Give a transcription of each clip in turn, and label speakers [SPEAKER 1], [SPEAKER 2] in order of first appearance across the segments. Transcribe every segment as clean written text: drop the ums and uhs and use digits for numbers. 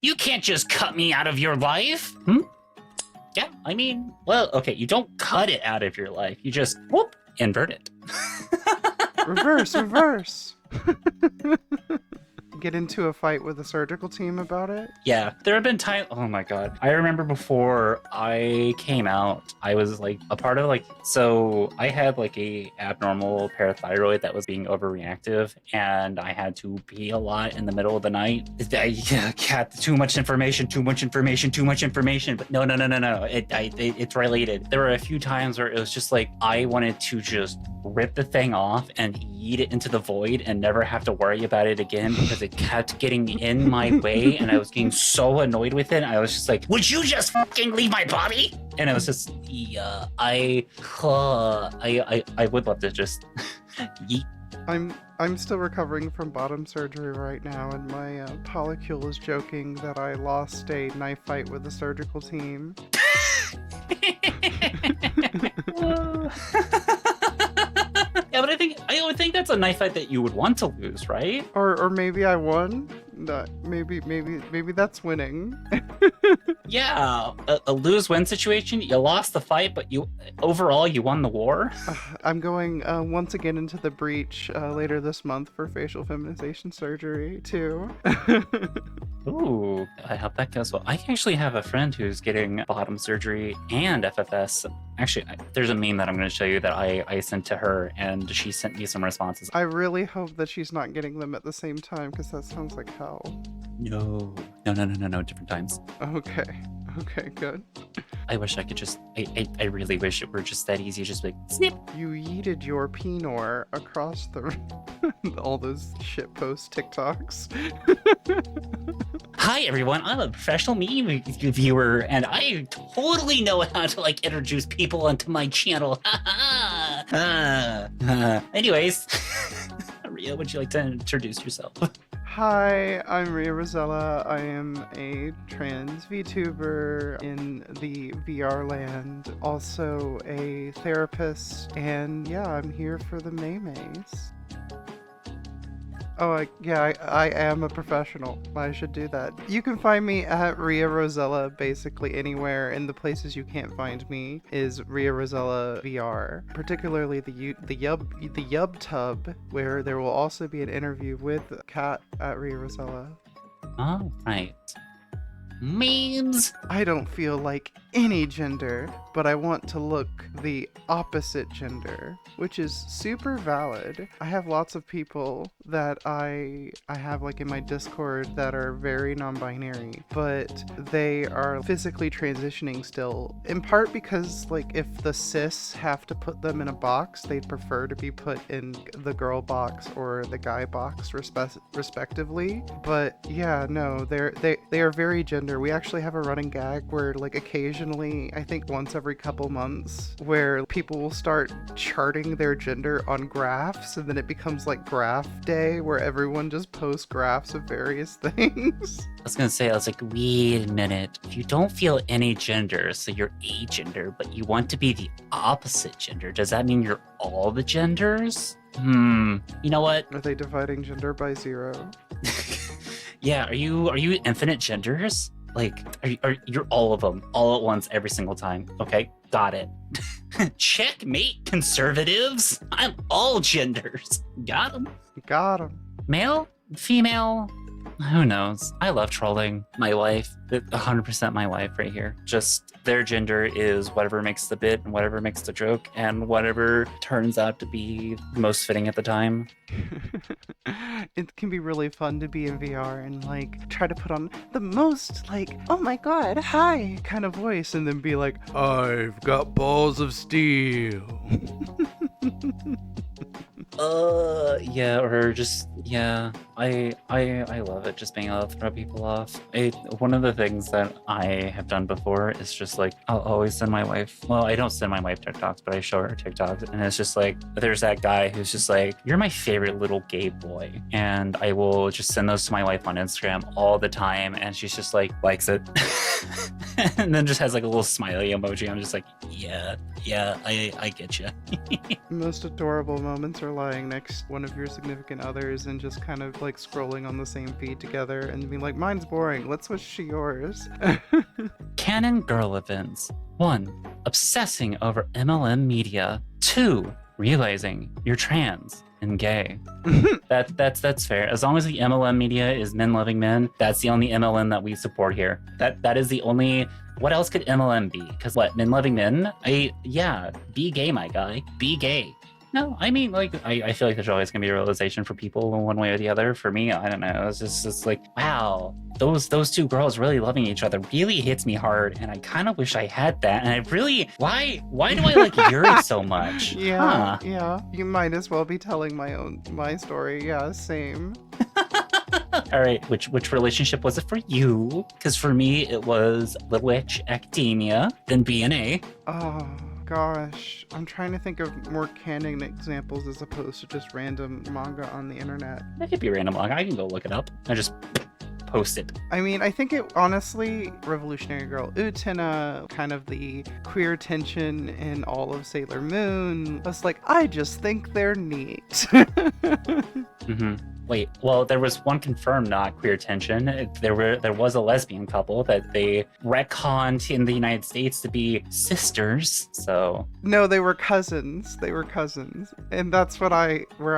[SPEAKER 1] You can't just cut me out of your life. Yeah, I mean, well, okay, you don't cut it out of your life. You just, whoop, invert it.
[SPEAKER 2] Reverse. Get into a fight with the surgical team about it?
[SPEAKER 1] Yeah, there have been times, oh my God. I remember before I came out, I was like a part of like, so I had like a abnormal parathyroid that was being overreactive, and I had to pee a lot in the middle of the night. I got too much information, but no. It's related. There were a few times where it was just like, I wanted to just rip the thing off and yeet it into the void and never have to worry about it again because it kept getting in my way and I was getting so annoyed with it. I was just like, would you just fucking leave my body? And it was just, yeah, I would love to just yeet.
[SPEAKER 2] I'm still recovering from bottom surgery right now, and my polycule is joking that I lost a knife fight with the surgical team.
[SPEAKER 1] Yeah, but I would think that's a knife fight that you would want to lose, right?
[SPEAKER 2] Or maybe I won. Maybe that's winning.
[SPEAKER 1] Yeah, a lose-win situation. You lost the fight, but overall you won the war.
[SPEAKER 2] I'm going once again into the breach later this month for facial feminization surgery too.
[SPEAKER 1] Ooh, I hope that goes well. I actually have a friend who's getting bottom surgery and FFS. Actually, there's a meme that I'm going to show you that I sent to her, and she sent me some responses.
[SPEAKER 2] I really hope that she's not getting them at the same time, because that sounds like hell.
[SPEAKER 1] No, different times.
[SPEAKER 2] Okay, good.
[SPEAKER 1] I wish I could just, I really wish it were just that easy, just like, snip.
[SPEAKER 2] You yeeted your penor across the, all those shitpost TikToks.
[SPEAKER 1] Hi everyone, I'm a professional meme viewer, and I totally know how to like introduce people onto my channel. Anyways, Ria, would you like to introduce yourself?
[SPEAKER 2] Hi, I'm Ria Rosella. I am a trans VTuber in the VR land, also a therapist, and yeah, I'm here for the maymays. Oh, I am a professional. I should do that. You can find me at Ria Rosella basically anywhere, and the places you can't find me is Ria Rosella VR, particularly the Yub Tub, where there will also be an interview with Kat at Ria Rosella.
[SPEAKER 1] Oh, right. Memes!
[SPEAKER 2] I don't feel like any gender, but I want to look the opposite gender, which is super valid. I have lots of people that I have like in my Discord that are very non-binary, but they are physically transitioning still, in part because like if the cis have to put them in a box, they'd prefer to be put in the girl box or the guy box respectively. But yeah, no, they are very gender. We actually have a running gag where like occasionally, I think once every couple months, where people will start charting their gender on graphs, and then it becomes like graph day where everyone just posts graphs of various things.
[SPEAKER 1] I was gonna say, I was like, wait a minute. If you don't feel any gender, so you're agender, but you want to be the opposite gender, does that mean you're all the genders? You know what?
[SPEAKER 2] Are they dividing gender by 0?
[SPEAKER 1] Yeah, are you infinite genders? Like, are you're all of them, all at once, every single time? Okay, got it. Checkmate, conservatives. I'm all genders. Got them.
[SPEAKER 2] Got 'em.
[SPEAKER 1] Male? Female? Who knows? I love trolling my wife. 100% my wife right here. Just their gender is whatever makes the bit and whatever makes the joke and whatever turns out to be most fitting at the time.
[SPEAKER 2] It can be really fun to be in VR and like try to put on the most like, oh my god, hi kind of voice, and then be like, I've got balls of steel.
[SPEAKER 1] Yeah, or just, yeah, I love it, just being able to throw people off. One of the things that I have done before is just like, I'll always send my wife, well, I don't send my wife TikToks, but I show her TikToks, and it's just like, there's that guy who's just like, you're my favorite little gay boy, and I will just send those to my wife on Instagram all the time, and she's just like, likes it, and then just has like a little smiley emoji. I'm just like, yeah, I get you.
[SPEAKER 2] Most adorable moments are like, lying next to one of your significant others and just kind of like scrolling on the same feed together and being like, mine's boring, let's switch to yours.
[SPEAKER 1] Canon girl events. 1. Obsessing over MLM media. 2. Realizing you're trans and gay. That's fair. As long as the MLM media is men loving men, that's the only MLM that we support here. That is the only. What else could MLM be? Because what, men loving men? Yeah, be gay, my guy. Be gay. No, I mean, like, I feel like there's always gonna be a realization for people in one way or the other. For me, I don't know. It's like, wow, those two girls really loving each other really hits me hard, and I kind of wish I had that. And I really, why do I like Yuri so much?
[SPEAKER 2] Yeah, yeah. You might as well be telling my story. Yeah, same.
[SPEAKER 1] All right, which relationship was it for you? Because for me, it was The Witch Academia, then BNA.
[SPEAKER 2] Oh. Gosh, I'm trying to think of more canon examples as opposed to just random manga on the internet.
[SPEAKER 1] That could be random manga. I can go look it up. I just post it.
[SPEAKER 2] I mean, I think it honestly, Revolutionary Girl Utena, kind of the queer tension in all of Sailor Moon. I was like, I just think they're neat.
[SPEAKER 1] Mm-hmm. Wait, well, there was one confirmed not queer tension. There was a lesbian couple that they retconned in the United States to be sisters. So
[SPEAKER 2] no, they were cousins. And that's where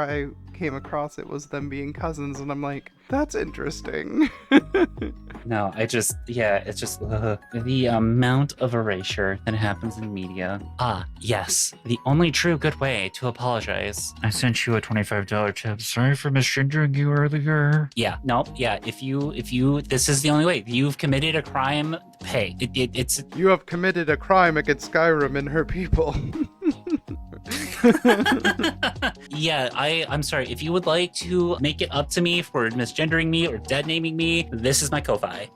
[SPEAKER 2] I came across it, was them being cousins, and I'm like, that's interesting.
[SPEAKER 1] No, it's just the amount of erasure that happens in media. Ah, yes, the only true good way to apologize. I sent you a $25 tip. Sorry for misgendering you earlier. Yeah, no, yeah. If you, this is the only way. You've committed a crime. Pay. It's.
[SPEAKER 2] You have committed a crime against Skyrim and her people.
[SPEAKER 1] Yeah, I'm sorry. If you would like to make it up to me for misgendering me or dead naming me, this is my Ko-Fi.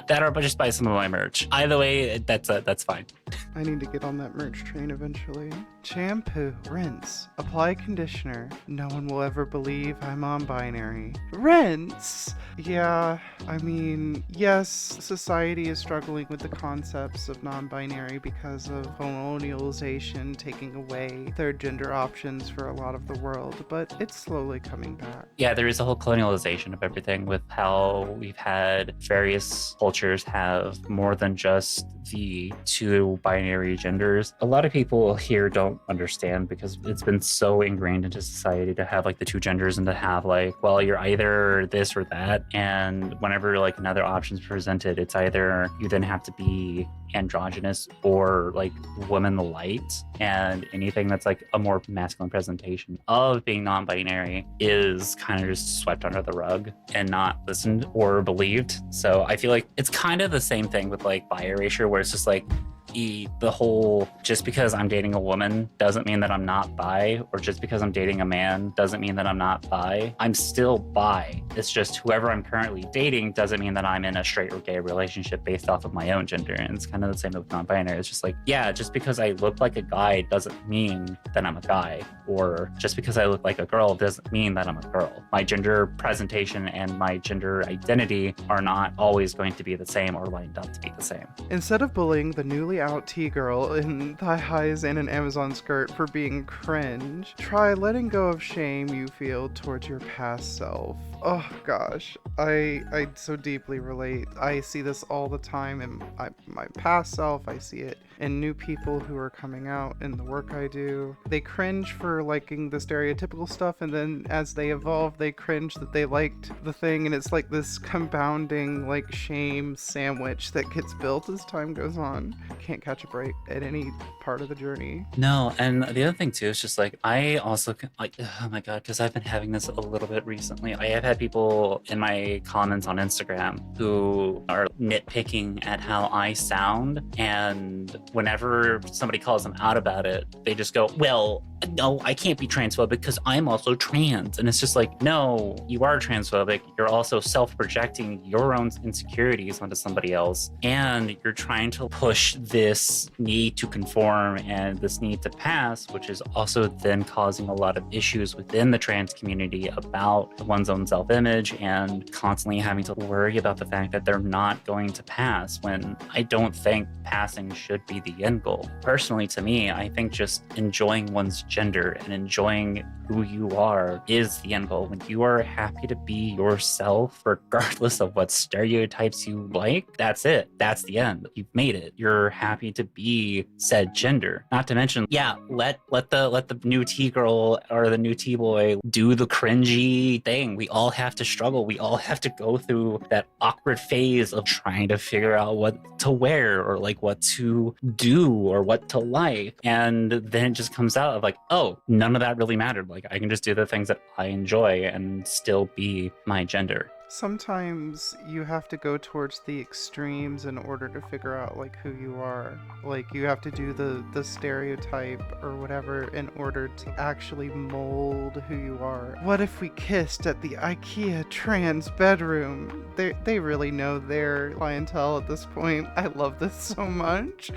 [SPEAKER 1] That or just buy some of my merch. Either way, that's fine.
[SPEAKER 2] I need to get on that merch train eventually. Shampoo, rinse, apply conditioner. No one will ever believe I'm non-binary. Rinse! Yeah, I mean, yes, society is struggling with the concepts of non-binary because of colonialization taking away third gender options for a lot of the world, but it's slowly coming back.
[SPEAKER 1] Yeah, there is a whole colonialization of everything with how we've had various cultures have more than just the two binary genders. A lot of people here don't understand because it's been so ingrained into society to have like the two genders and to have like, well, you're either this or that. And whenever like another option is presented, it's either you then have to be androgynous or like woman light, and anything that's like a more masculine presentation of being non-binary is kind of just swept under the rug and not listened or believed. So I feel like it's kind of the same thing with like bi erasure, where it's just like the whole just because I'm dating a woman doesn't mean that I'm not bi, or just because I'm dating a man doesn't mean that I'm not bi. I'm still bi. It's just whoever I'm currently dating doesn't mean that I'm in a straight or gay relationship based off of my own gender. And it's kind of the same with non-binary. It's just like, yeah, just because I look like a guy doesn't mean that I'm a guy, or just because I look like a girl doesn't mean that I'm a girl. My gender presentation and my gender identity are not always going to be the same or lined up to be the same.
[SPEAKER 2] Instead of bullying the newly out T-girl in thigh highs and an Amazon skirt for being cringe, try letting go of shame you feel towards your past self. Oh gosh, I so deeply relate. I see this all the time in my past self. I see it in new people who are coming out in the work I do. They cringe for liking the stereotypical stuff, and then as they evolve, they cringe that they liked the thing, and it's like this compounding like shame sandwich that gets built as time goes on. Can't catch a break at any part of the journey.
[SPEAKER 1] No, and the other thing too is just like, I also like, oh my god, because I've been having this a little bit recently. I have had people in my comments on Instagram who are nitpicking at how I sound, and whenever somebody calls them out about it, they just go, well, no, I can't be transphobic because I'm also trans. And it's just like, no, you are transphobic. You're also self-projecting your own insecurities onto somebody else. And you're trying to push this need to conform and this need to pass, which is also then causing a lot of issues within the trans community about one's own self-image and constantly having to worry about the fact that they're not going to pass, when I don't think passing should be be the end goal. Personally, to me, I think just enjoying one's gender and enjoying who you are is the end goal. When you are happy to be yourself, regardless of what stereotypes you like, that's it. That's the end. You've made it. You're happy to be said gender. Not to mention, yeah, let the new T-girl or the new T-boy do the cringy thing. We all have to struggle. We all have to go through that awkward phase of trying to figure out what to wear or like what to do or what to like. And then it just comes out of like, oh, none of that really mattered. Like I can just do the things that I enjoy and still be my gender.
[SPEAKER 2] Sometimes you have to go towards the extremes in order to figure out like who you are. Like you have to do the stereotype or whatever in order to actually mold who you are. What if we kissed at the IKEA trans bedroom? They really know their clientele at this point. I love this so much.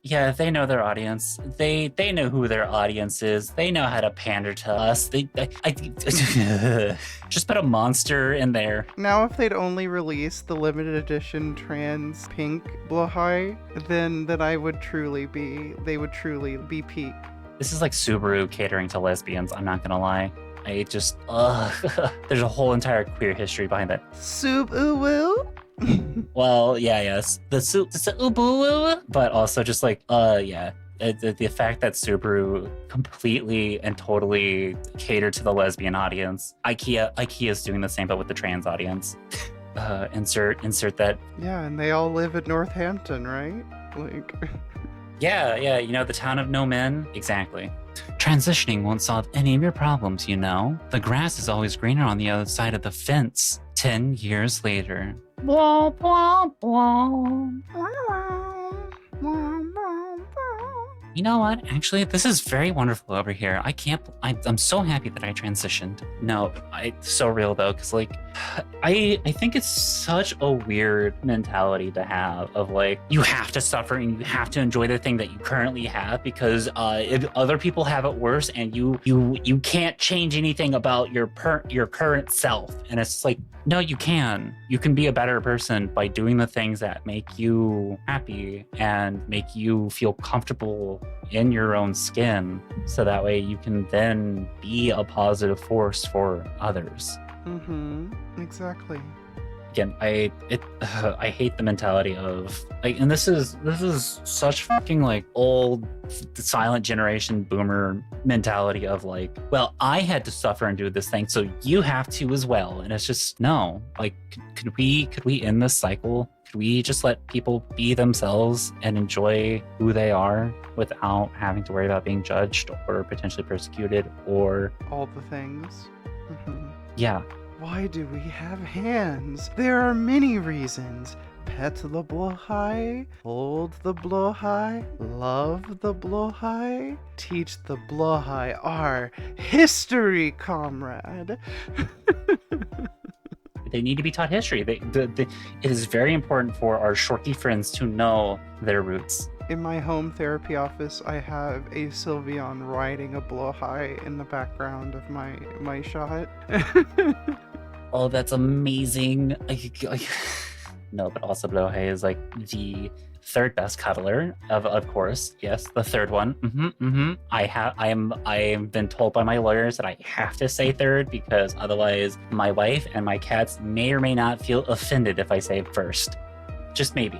[SPEAKER 1] Yeah, they know their audience. They know who their audience is. They know how to pander to us. Just put a monster in there.
[SPEAKER 2] Now, if they'd only release the limited edition trans pink blowhigh, then they would truly be peak.
[SPEAKER 1] This is like Subaru catering to lesbians. I'm not gonna lie. I just, there's a whole entire queer history behind that.
[SPEAKER 2] Subaru.
[SPEAKER 1] Well, yes, the Subaru, but also just like, yeah, the fact that Subaru completely and totally catered to the lesbian audience. IKEA's doing the same, but with the trans audience. Insert that.
[SPEAKER 2] Yeah, and they all live in Northampton, right? Like.
[SPEAKER 1] Yeah, you know, the town of no men. Exactly. Transitioning won't solve any of your problems, you know. The grass is always greener on the other side of the fence. 10 years later. Blah, blah, blah. You know what? Actually, this is very wonderful over here. I'm so happy that I transitioned. No, it's so real though, because like, I think it's such a weird mentality to have of like, you have to suffer and you have to enjoy the thing that you currently have because if other people have it worse and you can't change anything about your current self. And it's like, no, you can. You can be a better person by doing the things that make you happy and make you feel comfortable in your own skin. So that way you can then be a positive force for others.
[SPEAKER 2] Mm-hmm. Exactly.
[SPEAKER 1] Again, I hate the mentality of like, and this is such fucking like old silent generation boomer mentality of like, well, I had to suffer and do this thing, so you have to as well. And it's just no. Like, could we end this cycle? Could we just let people be themselves and enjoy who they are without having to worry about being judged or potentially persecuted or
[SPEAKER 2] all the things? Mm-hmm.
[SPEAKER 1] Yeah.
[SPEAKER 2] Why do we have hands? There are many reasons. Pet the blowhigh, hold the blowhigh, love the blowhigh, teach the blowhigh our history, comrade.
[SPEAKER 1] They need to be taught history. It is very important for our shorty friends to know their roots.
[SPEAKER 2] In my home therapy office, I have a Sylveon riding a blowhigh in the background of my shot.
[SPEAKER 1] Oh, that's amazing. No, but also blowhigh is like the third best cuddler of course. Yes, the third one. I've been told by my lawyers that I have to say third because otherwise my wife and my cats may or may not feel offended if I say first. Just maybe.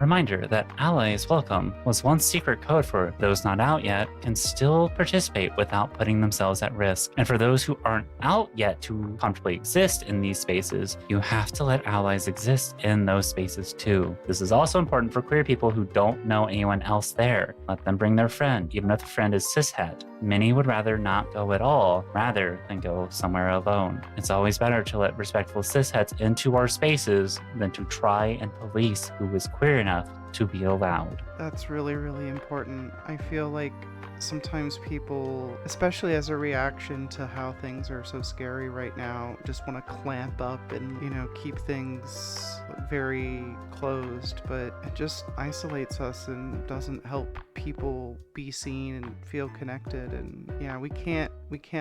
[SPEAKER 1] Reminder that allies welcome was once secret code for those not out yet can still participate without putting themselves at risk. And for those who aren't out yet to comfortably exist in these spaces, you have to let allies exist in those spaces too. This is also important for queer people who don't know anyone else there. Let them bring their friend, even if the friend is cishet. Many would rather not go at all, rather than go somewhere alone. It's always better to let respectful cishets into our spaces than to try and police who is queer enough to be allowed.
[SPEAKER 2] That's really, really important. I feel like sometimes people, especially as a reaction to how things are so scary right now, just want to clamp up and, keep things very closed, but it just isolates us and doesn't help people be seen and feel connected. And yeah, we can't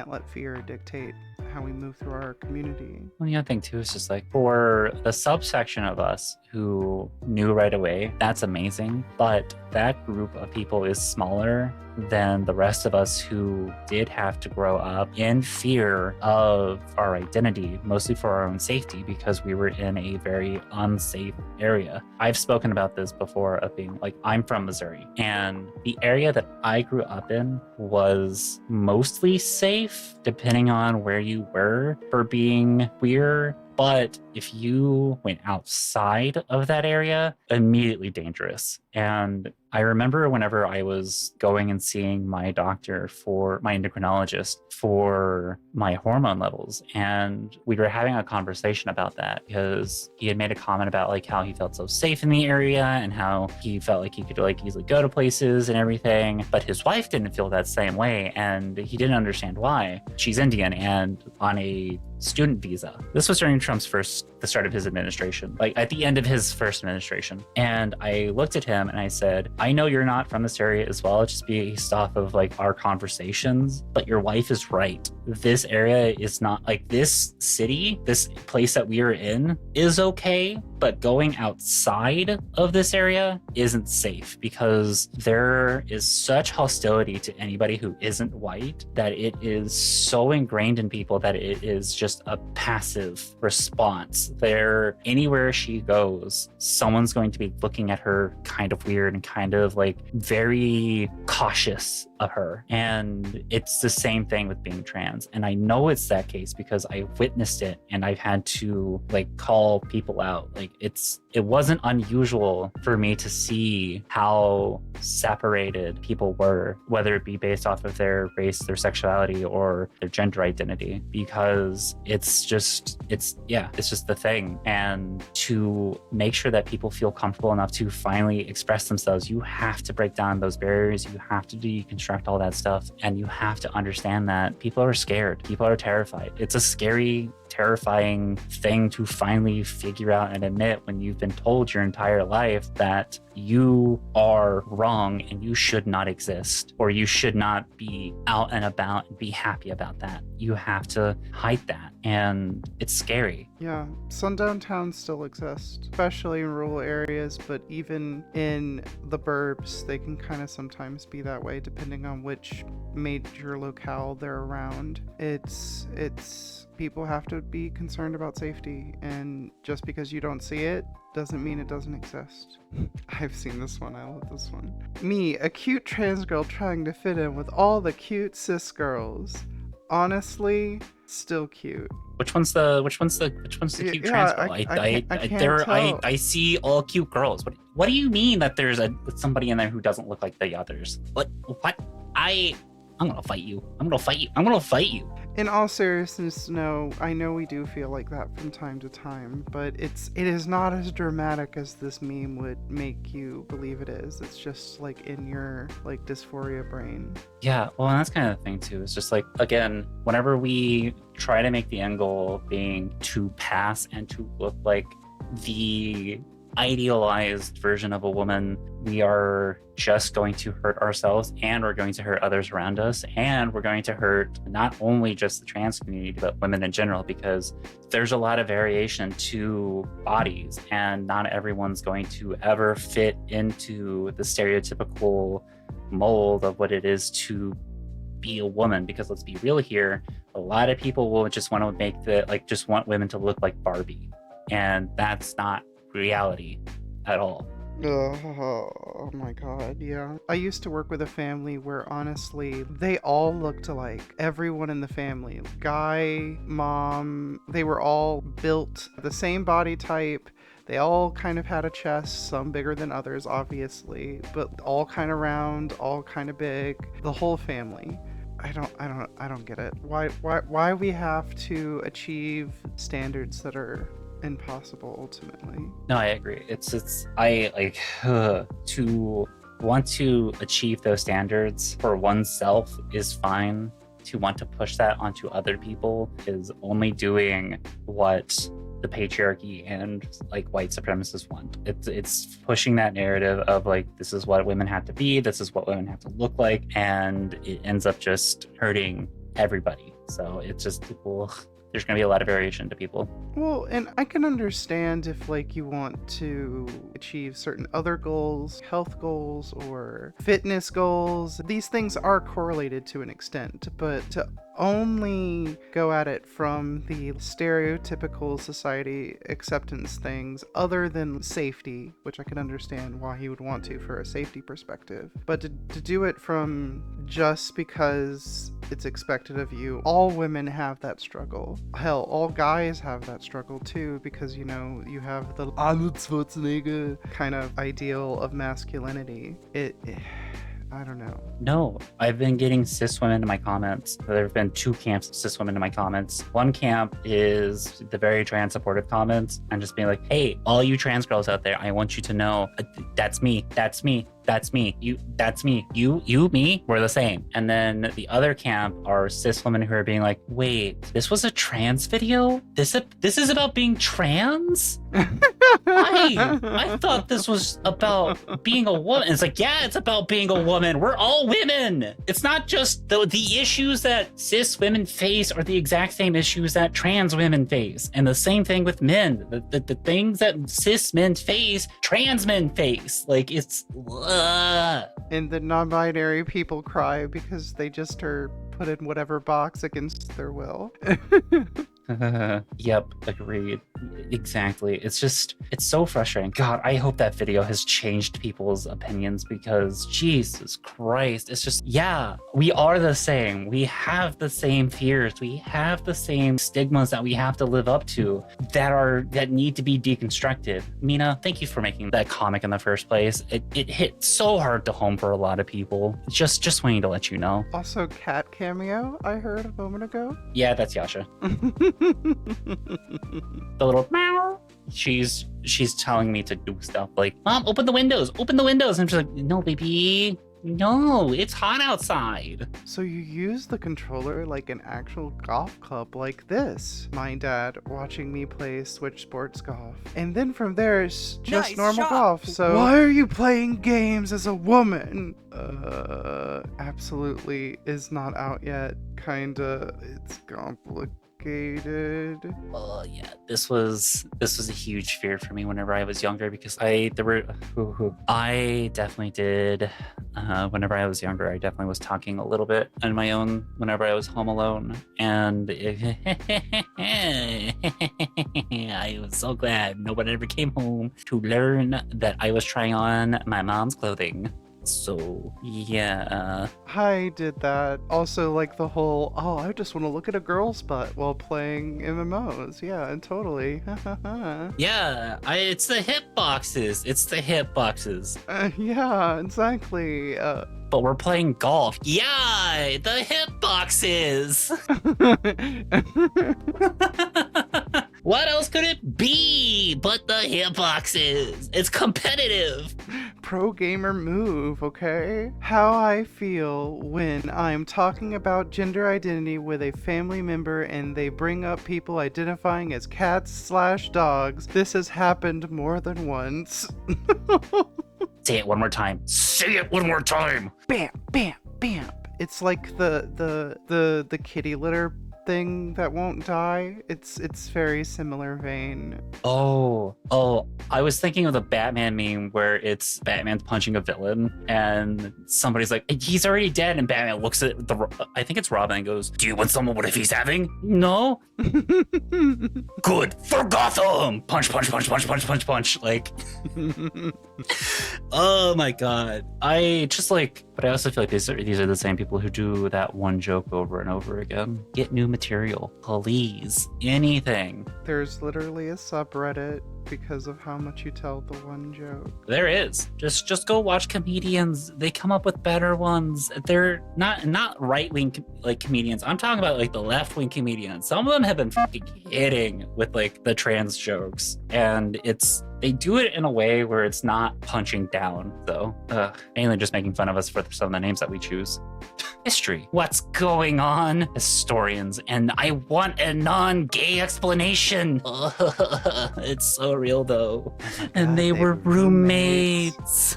[SPEAKER 2] let fear dictate how we move through our community.
[SPEAKER 1] Well, the other thing too is just like for the subsection of us who knew right away, that that's amazing. But that group of people is smaller than the rest of us who did have to grow up in fear of our identity, mostly for our own safety, because we were in a very unsafe area. I've spoken about this before of being like, I'm from Missouri, and the area that I grew up in was mostly safe, depending on where you were, for being queer. But if you went outside of that area, immediately dangerous. And I remember whenever I was going and seeing my doctor, for my endocrinologist, for my hormone levels, and we were having a conversation about that because he had made a comment about like how he felt so safe in the area and how he felt like he could like easily go to places and everything. But his wife didn't feel that same way, and he didn't understand why. She's Indian and on a student visa. This was during the start of his administration, like at the end of his first administration. And I looked at him and I said, I know you're not from this area as well, just based off of like our conversations, but your wife is right. This area is not like this city, this place that we are in is okay, but going outside of this area isn't safe because there is such hostility to anybody who isn't white that it is so ingrained in people that it is just a passive response. There, anywhere she goes, someone's going to be looking at her kind of weird and kind of like very cautious of her. And it's the same thing with being trans. And I know it's that case because I witnessed it and I've had to like call people out. Like it wasn't unusual for me to see how separated people were, whether it be based off of their race, their sexuality, or their gender identity, because it's just the thing. And to make sure that people feel comfortable enough to finally express themselves, you have to break down those barriers, you have to deconstruct all that stuff, and you have to understand that people are scared, people are terrified. It's a scary, terrifying thing to finally figure out and admit when you've been told your entire life that you are wrong and you should not exist, or you should not be out and about and be happy about that. You have to hide that, and it's scary.
[SPEAKER 2] Yeah, sundown towns still exist, especially in rural areas, but even in the burbs, they can kind of sometimes be that way depending on which major locale they're around. It's people have to be concerned about safety, and just because you don't see it doesn't mean it doesn't exist. I've seen this one. I love this one. Me, a cute trans girl trying to fit in with all the cute cis girls. Honestly, still cute.
[SPEAKER 1] Which one's the cute trans girl? I see all cute girls. What do you mean that there's somebody in there who doesn't look like the others? What? I'm gonna fight you. I'm gonna fight you.
[SPEAKER 2] In all seriousness, no, I know we do feel like that from time to time, but it is not as dramatic as this meme would make you believe it is. It's just like in your like dysphoria brain.
[SPEAKER 1] Yeah, well, and that's kind of the thing too. It's just like, again, whenever we try to make the end goal being to pass and to look like the idealized version of a woman, we are just going to hurt ourselves, and we're going to hurt others around us, and we're going to hurt not only just the trans community but women in general, because there's a lot of variation to bodies and not everyone's going to ever fit into the stereotypical mold of what it is to be a woman. Because let's be real here, a lot of people will just want to make just want women to look like Barbie, and that's not reality at all.
[SPEAKER 2] Oh my god, yeah. I used to work with a family where honestly, they all looked alike. Everyone in the family, guy, mom, they were all built the same body type. They all kind of had a chest, some bigger than others, obviously, but all kind of round, all kind of big. The whole family. I don't get it. Why we have to achieve standards that are impossible ultimately.
[SPEAKER 1] No, I agree. I like to want to achieve those standards for oneself is fine. To want to push that onto other people is only doing what the patriarchy and like white supremacists want. It's pushing that narrative of like, this is what women have to be, this is what women have to look like, and it ends up just hurting everybody. So it's just people. There's going to be a lot of variation to people.
[SPEAKER 2] Well, and I can understand if, like, you want to achieve certain other goals, health goals, or fitness goals. These things are correlated to an extent, but to only go at it from the stereotypical society acceptance things other than safety, which I can understand why he would want to for a safety perspective, but to do it from just because it's expected of you. All women have that struggle. Hell, all guys have that struggle too, because, you know, you have the Arnold Schwarzenegger kind of ideal of masculinity. I don't know.
[SPEAKER 1] No, I've been getting cis women in my comments. There have been 2 camps of cis women in my comments. One camp is the very trans supportive comments and just being like, hey, all you trans girls out there, I want you to know that's me, that's me, that's me, that's me, you, me, we're the same. And then the other camp are cis women who are being like, wait, this was a trans video? This is about being trans? I thought this was about being a woman. It's like, yeah, it's about being a woman. We're all women. It's not just the issues that cis women face are the exact same issues that trans women face. And the same thing with men. The things that cis men face, trans men face. Like, it's...
[SPEAKER 2] And the non-binary people cry because they just are put in whatever box against their will.
[SPEAKER 1] Yep, agreed. Exactly. It's so frustrating. God, I hope that video has changed people's opinions because Jesus Christ, it's just, yeah, we are the same. We have the same fears. We have the same stigmas that we have to live up to that need to be deconstructed. Mina, thank you for making that comic in the first place. It hit so hard to home for a lot of people. Just wanting to let you know.
[SPEAKER 2] Also, cat cameo I heard a moment ago.
[SPEAKER 1] Yeah, that's Yasha. The little meow. She's telling me to do stuff like, Mom, open the windows. And I'm just like, no, baby. No, it's hot outside.
[SPEAKER 2] So you use the controller like an actual golf club like this. My dad watching me play Switch Sports Golf. And then from there, it's just
[SPEAKER 3] Nice
[SPEAKER 2] normal
[SPEAKER 3] shot.
[SPEAKER 2] golf. So why are you playing games as a woman? Absolutely is not out yet. Kinda. It's complicated.
[SPEAKER 1] Oh yeah, this was a huge fear for me whenever I was younger because I definitely did. Whenever I was younger, I definitely was talking a little bit on my own whenever I was home alone, and I was so glad no one ever came home to learn that I was trying on my mom's clothing. So yeah,
[SPEAKER 2] I did that. Also, like the whole, oh, I just want to look at a girl's butt while playing MMOs. Yeah, totally.
[SPEAKER 1] yeah, it's the hip boxes.
[SPEAKER 2] Yeah, exactly.
[SPEAKER 1] But we're playing golf. Yeah, the hip boxes. What else could it be but the hip boxes? It's competitive.
[SPEAKER 2] Pro gamer move, okay? How I feel when I'm talking about gender identity with a family member and they bring up people identifying as cats/dogs. This has happened more than once.
[SPEAKER 1] Say it one more time.
[SPEAKER 2] Bam, bam, bam. It's like the kitty litter thing that won't die. It's very similar vein.
[SPEAKER 1] Oh, I was thinking of the Batman meme where it's Batman's punching a villain and somebody's like, he's already dead, and Batman looks at I think it's Robin and goes, do you want someone what if he's having? No. Good for Gotham. Punch. Like, oh my God. But I also feel like these are the same people who do that one joke over and over again. Get new material, please. Anything.
[SPEAKER 2] There's literally a subreddit because of how much you tell the one joke.
[SPEAKER 1] There is. Just go watch comedians. They come up with better ones. They're not right-wing like comedians. I'm talking about like the left-wing comedians. Some of them have been fucking hitting with like the trans jokes, and they do it in a way where it's not punching down, though. Mainly just making fun of us for some of the names that we choose. History. What's going on? Historians. And I want a non-gay explanation. It's so real, though. And they were roommates.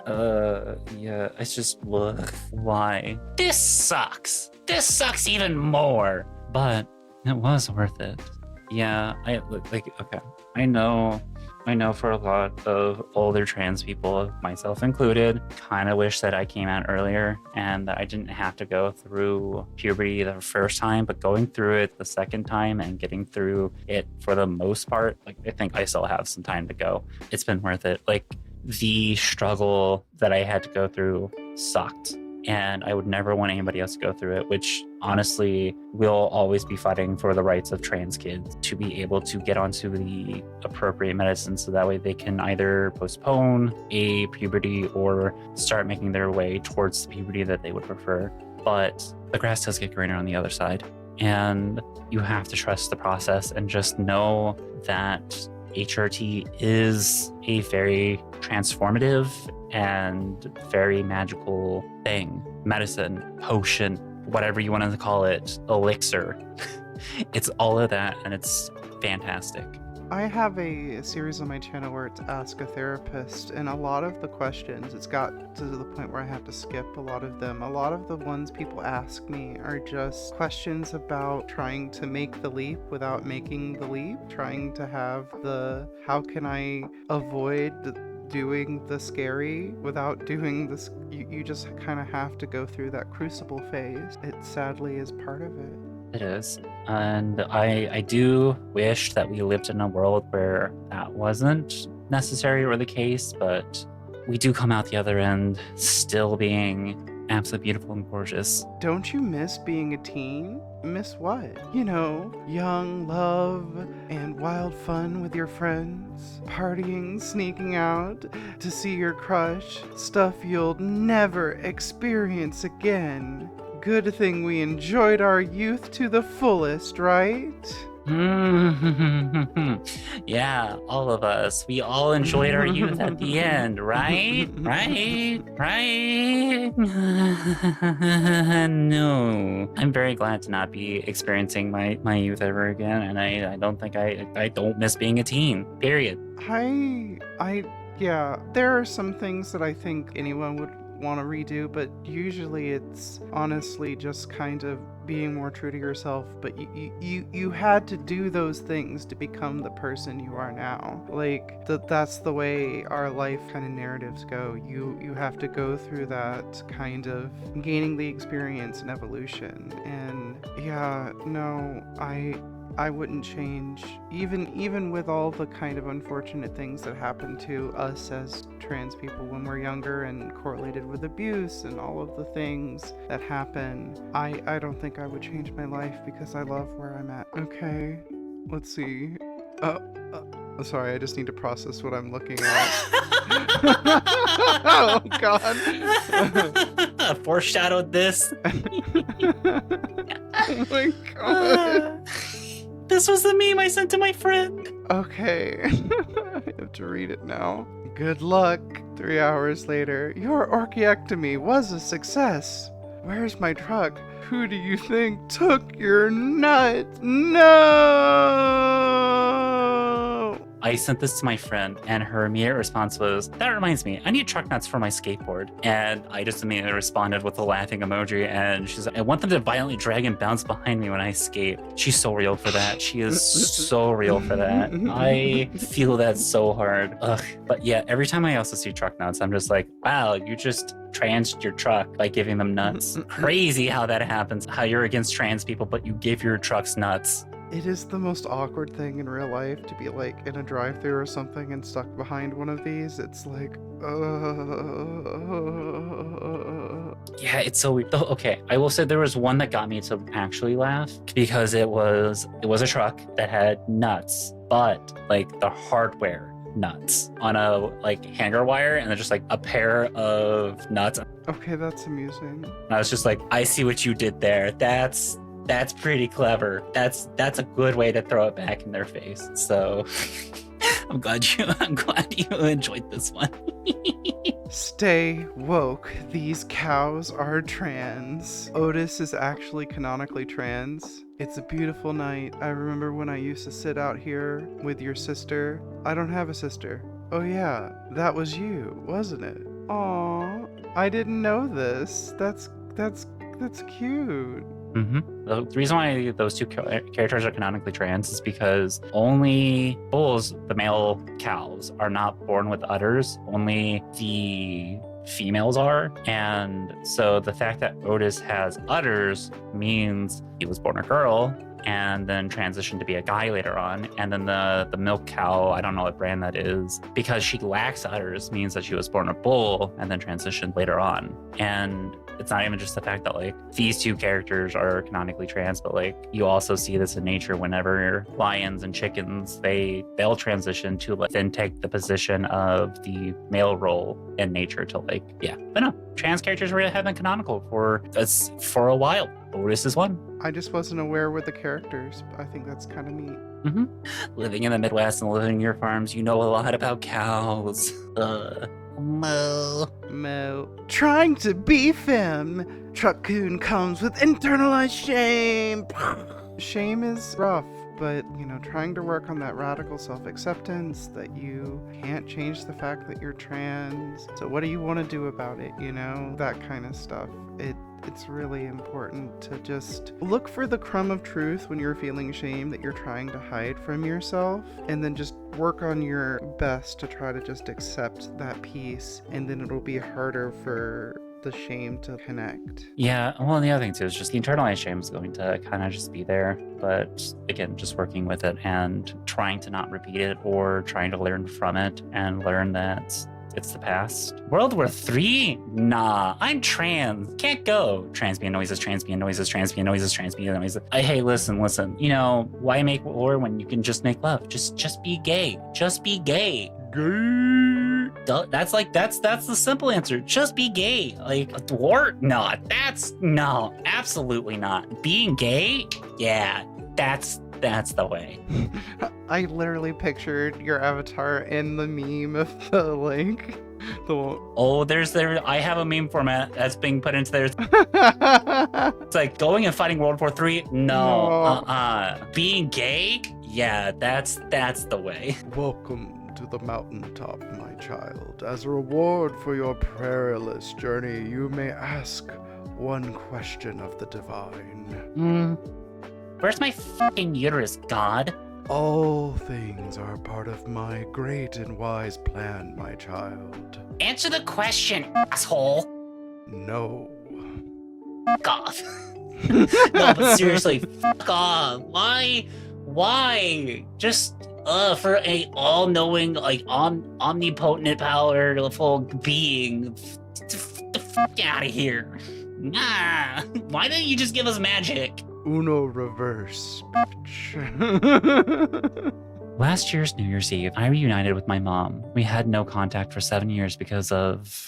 [SPEAKER 1] Yeah, it's just, why? This sucks even more. But It was worth it. Yeah, okay. I know I know for a lot of older trans people, myself included, kind of wish that I came out earlier and that I didn't have to go through puberty the first time, but going through it the second time and getting through it for the most part, like I think I still have some time to go. It's been worth it. Like the struggle that I had to go through sucked, and I would never want anybody else to go through it, which honestly will always be fighting for the rights of trans kids to be able to get onto the appropriate medicine so that way they can either postpone a puberty or start making their way towards the puberty that they would prefer. But the grass does get greener on the other side, and you have to trust the process and just know that HRT is a very transformative and very magical thing. Medicine, potion, whatever you want to call it, elixir. It's all of that, and it's fantastic.
[SPEAKER 2] I have a series on my channel where it's Ask a Therapist, and a lot of the questions, it's got to the point where I have to skip a lot of them. A lot of the ones people ask me are just questions about trying to make the leap without making the leap, trying to have the how can I avoid doing the scary without doing this. You just kind of have to go through that crucible phase. It sadly is part of it.
[SPEAKER 1] It is. And I do wish that we lived in a world where that wasn't necessary or the case, but we do come out the other end still being absolutely beautiful and gorgeous.
[SPEAKER 2] Don't you miss being a teen? Miss what? You know, young love and wild fun with your friends, partying, sneaking out to see your crush, stuff you'll never experience again. Good thing we enjoyed our youth to the fullest, right?
[SPEAKER 1] Yeah, all of us. We all enjoyed our youth at the end, right? Right? No. I'm very glad to not be experiencing my youth ever again, and I don't think I don't miss being a teen, period.
[SPEAKER 2] Yeah, there are some things that I think anyone would want to redo, but usually it's honestly just kind of being more true to yourself. But you had to do those things to become the person you are now. Like that's the way our life kind of narratives go. You have to go through that kind of gaining the experience and evolution. And yeah, no, I wouldn't change, even with all the kind of unfortunate things that happen to us as trans people when we're younger and correlated with abuse and all of the things that happen. I don't think I would change my life because I love where I'm at. Okay, let's see. Sorry, I just need to process what I'm looking at. Oh God.
[SPEAKER 1] Foreshadowed this.
[SPEAKER 2] Oh my God.
[SPEAKER 1] This was the meme I sent to my friend.
[SPEAKER 2] Okay. I have to read it now. Good luck. 3 hours later. Your orchiectomy was a success. Where's my truck? Who do you think took your nut? No!
[SPEAKER 1] I sent this to my friend, and her immediate response was, "That reminds me, I need truck nuts for my skateboard." And I just immediately responded with a laughing emoji, and she's like, "I want them to violently drag and bounce behind me when I skate." She's so real for that. She is so real for that. I feel that so hard. Ugh. But yeah, every time I also see truck nuts, I'm just like, wow, you just transed your truck by giving them nuts. Crazy how that happens, how you're against trans people, but you give your trucks nuts.
[SPEAKER 2] It is the most awkward thing in real life to be like in a drive-thru or something and stuck behind one of these. It's like,
[SPEAKER 1] Yeah, it's so weird. Okay, I will say there was one that got me to actually laugh because it was a truck that had nuts, but like the hardware nuts on a like hanger wire, and then just like a pair of nuts.
[SPEAKER 2] Okay, that's amusing.
[SPEAKER 1] And I was just like, I see what you did there. That's pretty clever. That's a good way to throw it back in their face. So I'm glad you enjoyed this one.
[SPEAKER 2] Stay woke. These cows are trans. Otis is actually canonically trans. It's a beautiful night. I remember when I used to sit out here with your sister. I don't have a sister. Oh yeah, that was you, wasn't it? Aw, I didn't know this. That's cute.
[SPEAKER 1] The reason why those two characters are canonically trans is because only bulls, the male cows, are not born with udders. Only the females are. And so the fact that Otis has udders means he was born a girl and then transitioned to be a guy later on. And then the milk cow, I don't know what brand that is, because she lacks udders means that she was born a bull and then transitioned later on. And it's not even just the fact that like these two characters are canonically trans, but like you also see this in nature whenever lions and chickens, they'll transition to like then take the position of the male role in nature to like, yeah. But no, trans characters have been canonical for a while. Otis is one.
[SPEAKER 2] I just wasn't aware with the characters. I think that's kind of neat.
[SPEAKER 1] Living in the Midwest and living near farms, you know a lot about cows.
[SPEAKER 2] Mo. Trying to be femme. Truck-coon comes with internalized shame. Shame is rough, but, you know, trying to work on that radical self-acceptance that you can't change the fact that you're trans. So what do you want to do about it, you know? That kind of stuff. It's really important to just look for the crumb of truth when you're feeling shame that you're trying to hide from yourself, and then just work on your best to try to just accept that piece, and then it'll be harder for the shame to connect.
[SPEAKER 1] Yeah, well, and the other thing too is just the internalized shame is going to kind of just be there, but again, just working with it and trying to not repeat it or trying to learn from it and learn that it's the past. World War III? Nah, I'm trans. Can't go. Transbian noises, transbian noises, transbian noises, transbian noises. Hey, listen. You know, why make war when you can just make love? Just be gay. Just be gay. Gay. That's the simple answer. Just be gay. Like, war? No, absolutely not. Being gay? Yeah, that's the way.
[SPEAKER 2] I literally pictured your avatar in the meme of the like
[SPEAKER 1] I have a meme format that's being put into there. It's like going and fighting World War III. No. Being gay? Yeah, that's the way.
[SPEAKER 2] Welcome to the mountaintop, my child. As a reward for your perilous journey, you may ask one question of the divine.
[SPEAKER 1] Where's my fucking uterus, God?
[SPEAKER 2] All things are part of my great and wise plan, my child.
[SPEAKER 1] Answer the question, asshole.
[SPEAKER 2] No.
[SPEAKER 1] Fuck off. No, but seriously, fuck off. Why? Just for a all-knowing, like omnipotent, powerful being. The fuck out of here. Nah. Why didn't you just give us magic?
[SPEAKER 2] Uno reverse, bitch.
[SPEAKER 1] Last year's New Year's Eve, I reunited with my mom. We had no contact for 7 years because of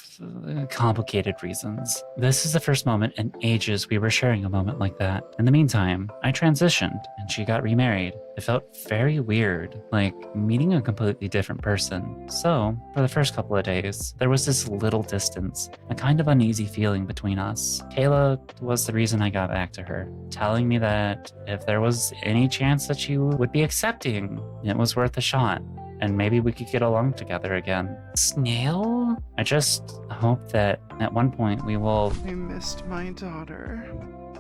[SPEAKER 1] complicated reasons. This is the first moment in ages we were sharing a moment like that. In the meantime, I transitioned and she got remarried. It felt very weird, like meeting a completely different person. So, for the first couple of days, there was this little distance, a kind of uneasy feeling between us. Kayla was the reason I got back to her, telling me that if there was any chance that she would be accepting, it was worth a shot. And maybe we could get along together again. Snail? I just hope that at one point we will...
[SPEAKER 2] I missed my daughter.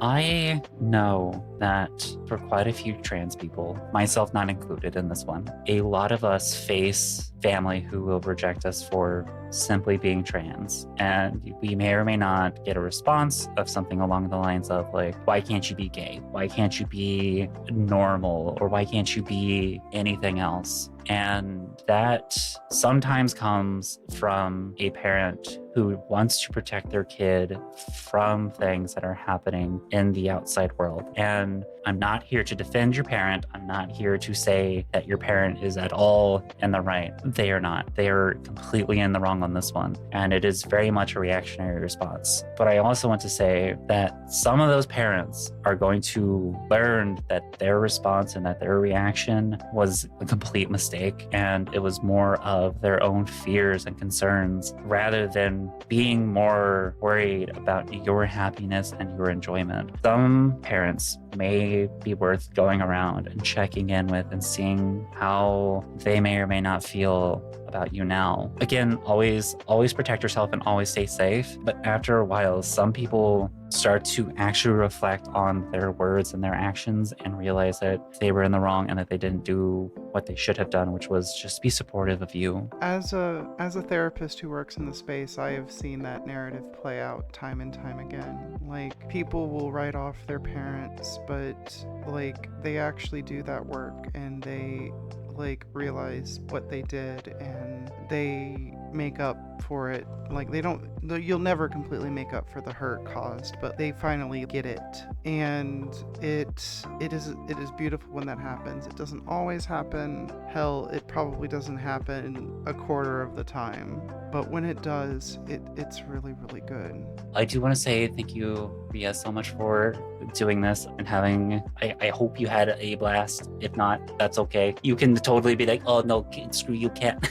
[SPEAKER 1] I know that for quite a few trans people, myself not included in this one, a lot of us face family who will reject us for simply being trans. And we may or may not get a response of something along the lines of like, why can't you be gay? Why can't you be normal? Or why can't you be anything else? And that sometimes comes from a parent who wants to protect their kid from things that are happening in the outside world. And I'm not here to defend your parent. I'm not here to say that your parent is at all in the right. They are not. They are completely in the wrong on this one. And it is very much a reactionary response. But I also want to say that some of those parents are going to learn that their response and that their reaction was a complete mistake. And it was more of their own fears and concerns rather than being more worried about your happiness and your enjoyment. Some parents may be worth going around and checking in with and seeing how they may or may not feel about you now. Again, always protect yourself and always stay safe. But after a while, some people start to actually reflect on their words and their actions and realize that they were in the wrong and that they didn't do what they should have done, which was just be supportive of you.
[SPEAKER 2] As a therapist who works in the space, I have seen that narrative play out time and time again. Like, people will write off their parents, but like they actually do that work and they like realize what they did and they make up for it. Like, you'll never completely make up for the hurt caused, but they finally get it. And it is beautiful when that happens. It doesn't always happen. Hell, it probably doesn't happen a quarter of the time. But when it does, it's really, really good.
[SPEAKER 1] I do want to say thank you, Ria, so much for doing this and I hope you had a blast. If not, that's okay. You can totally be like, oh no, screw you, can't.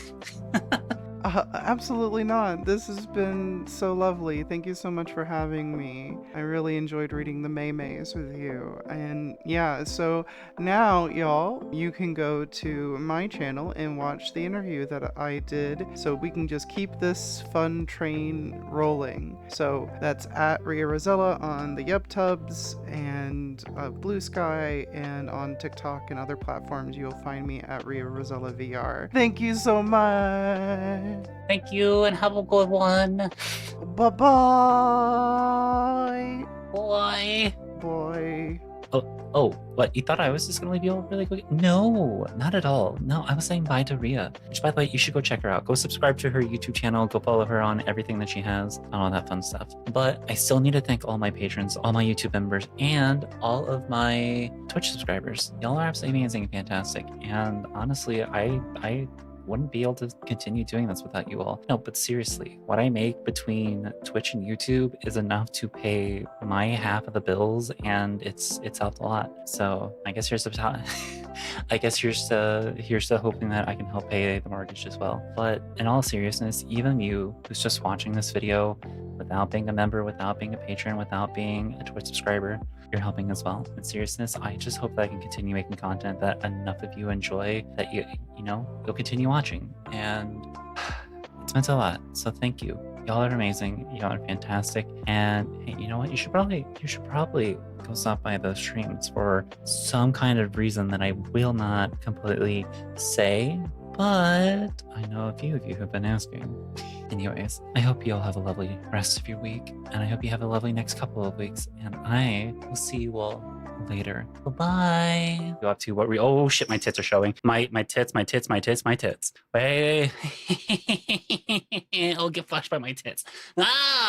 [SPEAKER 2] Absolutely not. This has been so lovely. Thank you so much for having me. I really enjoyed reading the Maymays with you. And yeah, so now, y'all, you can go to my channel and watch the interview that I did so we can just keep this fun train rolling. So that's at Ria Rosella on the YubTubs and Blue Sky, and on TikTok and other platforms you'll find me at Ria Rosella VR. Thank you so much.
[SPEAKER 1] Thank you and have a good one.
[SPEAKER 2] Bye-bye.
[SPEAKER 1] Bye.
[SPEAKER 2] Boy.
[SPEAKER 1] Oh, what? You thought I was just gonna leave you all really quick? No, not at all. No, I was saying bye to Ria. Which, by the way, you should go check her out. Go subscribe to her YouTube channel. Go follow her on everything that she has, and all that fun stuff. But I still need to thank all my patrons, all my YouTube members, and all of my Twitch subscribers. Y'all are absolutely amazing and fantastic. And honestly, I wouldn't be able to continue doing this without you all. No, but seriously, what I make between Twitch and YouTube is enough to pay my half of the bills, and it's helped a lot. So I guess here's to hoping that I can help pay the mortgage as well. But in all seriousness, even you who's just watching this video without being a member, without being a patron, without being a Twitch subscriber, you're helping as well. In seriousness, I just hope that I can continue making content that enough of you enjoy that you'll continue watching. And it's meant a lot. So thank you. Y'all are amazing. Y'all are fantastic. And hey, you know what? You should probably go stop by those streams for some kind of reason that I will not completely say, but I know a few of you have been asking. Anyways, I hope you all have a lovely rest of your week, and I hope you have a lovely next couple of weeks, and I will see you all later. Bye-bye. Go up to what oh shit, my tits are showing. My tits. Wait. I'll get flashed by my tits. Ah!